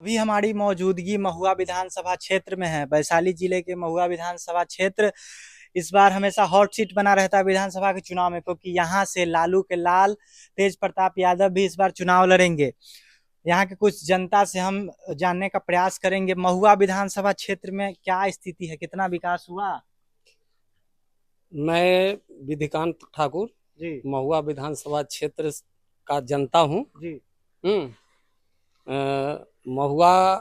अभी हमारी मौजूदगी महुआ विधानसभा क्षेत्र में है। वैशाली जिले के महुआ विधानसभा क्षेत्र इस बार हमेशा हॉट सीट बना रहता है विधानसभा के चुनाव में, क्योंकि यहाँ से लालू के लाल तेज प्रताप यादव भी इस बार चुनाव लड़ेंगे। यहाँ के कुछ जनता से हम जानने का प्रयास करेंगे महुआ विधानसभा क्षेत्र में क्या स्थिति है, कितना विकास हुआ। मैं विधिकांत ठाकुर जी महुआ विधानसभा क्षेत्र का जनता हूँ। जी महुआ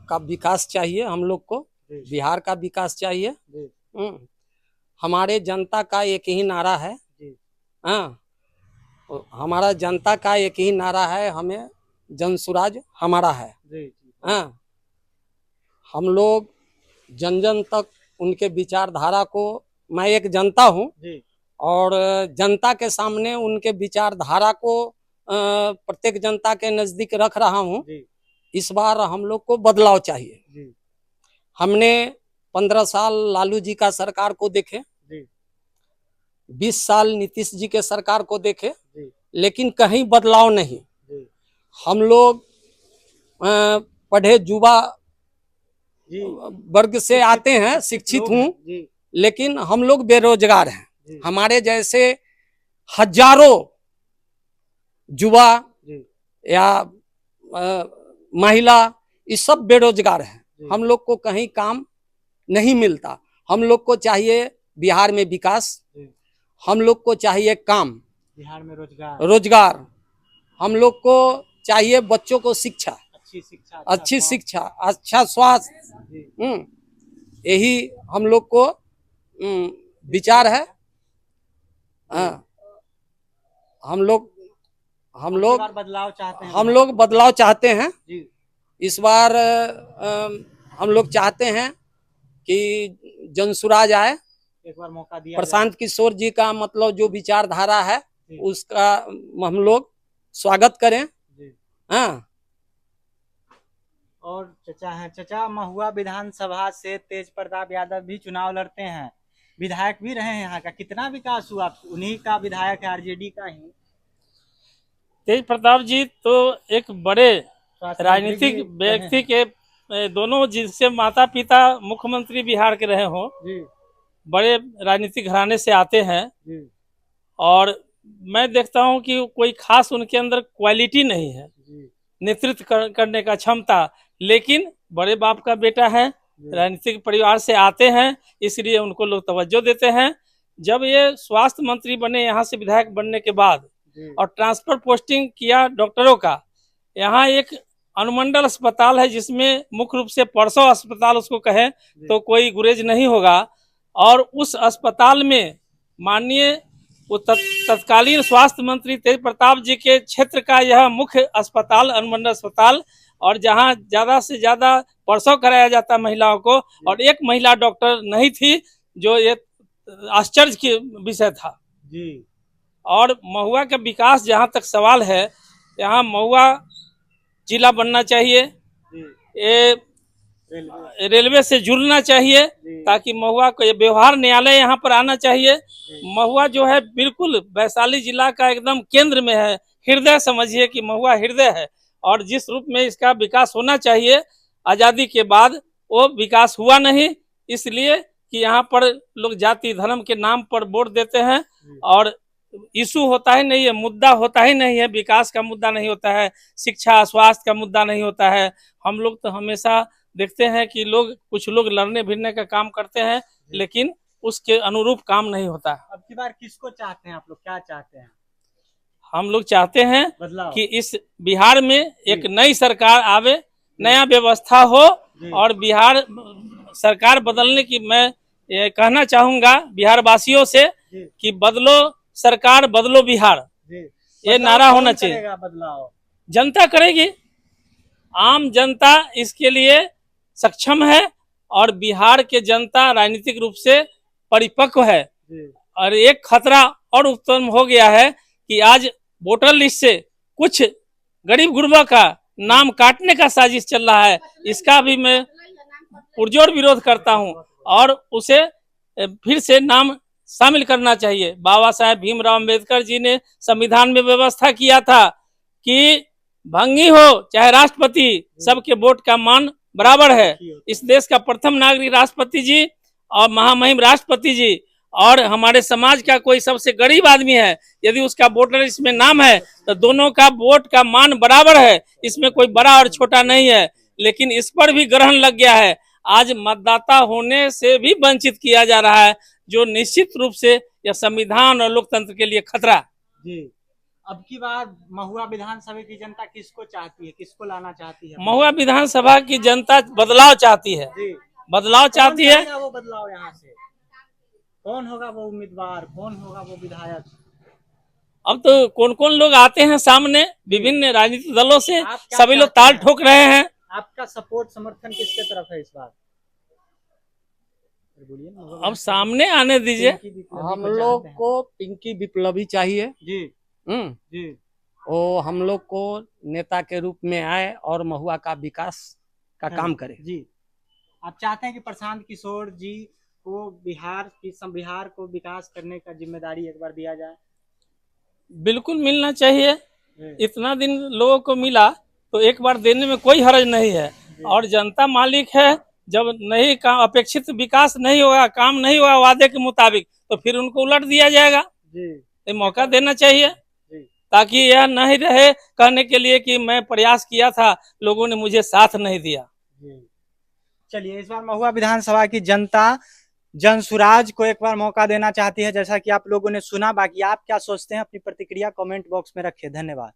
का विकास चाहिए हम लोग को, जी बिहार का विकास चाहिए। जी हमारे जनता का एक ही नारा है। जी हाँ, हमारा जनता का एक ही नारा है, हमें जनसुराज हमारा है। जी हाँ, हम लोग जन जन तक उनके विचारधारा को, मैं एक जनता हूँ जी और जनता के सामने उनके विचारधारा को प्रत्येक जनता के नजदीक रख रहा हूँ। जी इस बार हम लोग को बदलाव चाहिए। जी हमने 15 साल लालू जी का सरकार को देखे, जी 20 साल नीतीश जी के सरकार को देखे, जी लेकिन कहीं बदलाव नहीं। जी हम लोग पढ़े युवा जी वर्ग से आते हैं, शिक्षित हूँ, जी लेकिन हम लोग बेरोजगार हैं। जी हमारे जैसे हजारों युवा जी या महिला, ये सब बेरोजगार हैं। हम लोग को कहीं काम नहीं मिलता। हम लोग को चाहिए बिहार में विकास, हम लोग को चाहिए काम, बिहार में रोजगार, हम लोग को चाहिए बच्चों को शिक्षा, अच्छी शिक्षा, अच्छा स्वास्थ्य। यही हम लोग को विचार है। हम लोग बदलाव चाहते हैं। इस बार हम लोग चाहते हैं कि जनसुराज आए, एक बार मौका दिया प्रशांत किशोर जी का मतलब जो विचारधारा है उसका हम लोग स्वागत करें। हाँ, और चचा हैं, चचा महुआ विधानसभा से तेज प्रताप यादव भी चुनाव लड़ते हैं, विधायक भी रहे हैं। यहाँ का कितना विकास हुआ, उन्हीं का विधायक है, आरजेडी का ही। तेज प्रताप जी तो एक बड़े राजनीतिक व्यक्ति के दोनों, जिनसे माता पिता मुख्यमंत्री बिहार के रहे हों, बड़े राजनीतिक घराने से आते हैं। और मैं देखता हूं कि कोई खास उनके अंदर क्वालिटी नहीं है, नेतृत्व करने का क्षमता, लेकिन बड़े बाप का बेटा है, राजनीतिक परिवार से आते हैं, इसलिए उनको लोग तवज्जो देते हैं। जब ये स्वास्थ्य मंत्री बने यहाँ से विधायक बनने के बाद और ट्रांसफर पोस्टिंग किया डॉक्टरों का, यहाँ एक अनुमंडल अस्पताल है जिसमें मुख्य रूप से परसों अस्पताल उसको कहे तो कोई गुरेज नहीं होगा। और उस अस्पताल में माननीय तत्कालीन स्वास्थ्य मंत्री तेज प्रताप जी के क्षेत्र का यह मुख्य अस्पताल, अनुमंडल अस्पताल, और जहां ज्यादा से ज्यादा प्रसव कराया जाता महिलाओं को, और एक महिला डॉक्टर नहीं थी, जो ये आश्चर्य की विषय था जी। और महुआ के विकास जहां तक सवाल है, यहाँ महुआ जिला बनना चाहिए, ये रेलवे से जुड़ना चाहिए, ताकि महुआ को ये व्यवहार न्यायालय यहाँ पर आना चाहिए। महुआ जो है बिल्कुल वैशाली जिला का एकदम केंद्र में है, हृदय समझिए कि महुआ हृदय है। और जिस रूप में इसका विकास होना चाहिए आजादी के बाद, वो विकास हुआ नहीं, इसलिए कि यहाँ पर लोग जाति धर्म के नाम पर वोट देते हैं और इशू होता ही नहीं है, मुद्दा होता ही नहीं है, विकास का मुद्दा नहीं होता है, शिक्षा स्वास्थ्य का मुद्दा नहीं होता है। हम लोग तो हमेशा देखते हैं कि कुछ लोग लड़ने भिड़ने का काम करते हैं, लेकिन उसके अनुरूप काम नहीं होता। अब की बार किसको चाहते हैं आप लोग, क्या चाहते हैं? हम लोग चाहते हैं कि इस बिहार में एक नई सरकार आवे, नया व्यवस्था हो, और बिहार सरकार बदलने की मैं ये कहना चाहूंगा बिहार वासियों से कि बदलो सरकार, बदलो बिहार, ये नारा होना चाहिए। बदलाव जनता करेगी, आम जनता इसके लिए सक्षम है, और बिहार के जनता राजनीतिक रूप से परिपक्व है। और एक खतरा और उत्पन्न हो गया है कि आज वोटर लिस्ट से कुछ गरीब गुरबा का नाम काटने का साजिश चल रहा है। इसका भी मैं पुरजोर विरोध करता हूं, और उसे फिर से नाम शामिल करना चाहिए। बाबा साहेब भीमराव अम्बेडकर जी ने संविधान में व्यवस्था किया था कि भंगी हो चाहे राष्ट्रपति, सबके वोट का मान बराबर है। इस देश का प्रथम नागरिक राष्ट्रपति जी और महामहिम राष्ट्रपति जी और हमारे समाज का कोई सबसे गरीब आदमी है, यदि उसका वोटर इसमें नाम है तो दोनों का वोट का मान बराबर है, इसमें कोई बड़ा और छोटा नहीं है। लेकिन इस पर भी ग्रहण लग गया है, आज मतदाता होने से भी वंचित किया जा रहा है, जो निश्चित रूप से यह संविधान और लोकतंत्र के लिए खतरा जी। अब की बार महुआ विधानसभा की जनता किसको चाहती है, किसको लाना चाहती है? महुआ विधानसभा की जनता बदलाव चाहती है, जी। बदलाव चाहती है। वो बदलाव यहाँ से कौन होगा वो उम्मीदवार, कौन होगा वो विधायक? अब तो कौन कौन लोग आते हैं सामने विभिन्न राजनीतिक दलों से, आप क्या सभी लोग चाहते ताल हैं? ठोक रहे हैं। आपका सपोर्ट समर्थन किसके तरफ है इस बार? बोलिए ना। अब सामने आने दीजिए। हम लोग को पिंकी विप्लवी चाहिए जी जी। वो हम लोग को नेता के रूप में आए और महुआ का विकास का काम करे। जी, आप चाहते हैं कि प्रशांत किशोर जी को बिहार को विकास करने का जिम्मेदारी एक बार दिया जाए? बिल्कुल मिलना चाहिए, इतना दिन लोगों को मिला तो एक बार देने में कोई हर्ज नहीं है। और जनता मालिक है, जब नहीं काम अपेक्षित विकास नहीं होगा, काम नहीं होगा वादे के मुताबिक, तो फिर उनको उलट दिया जाएगा। ये मौका देना चाहिए ताकि यह नहीं रहे कहने के लिए कि मैं प्रयास किया था, लोगों ने मुझे साथ नहीं दिया। चलिए, इस बार महुआ विधानसभा की जनता जनसुराज को एक बार मौका देना चाहती है, जैसा कि आप लोगों ने सुना। बाकी आप क्या सोचते हैं अपनी प्रतिक्रिया कमेंट बॉक्स में रखें। धन्यवाद।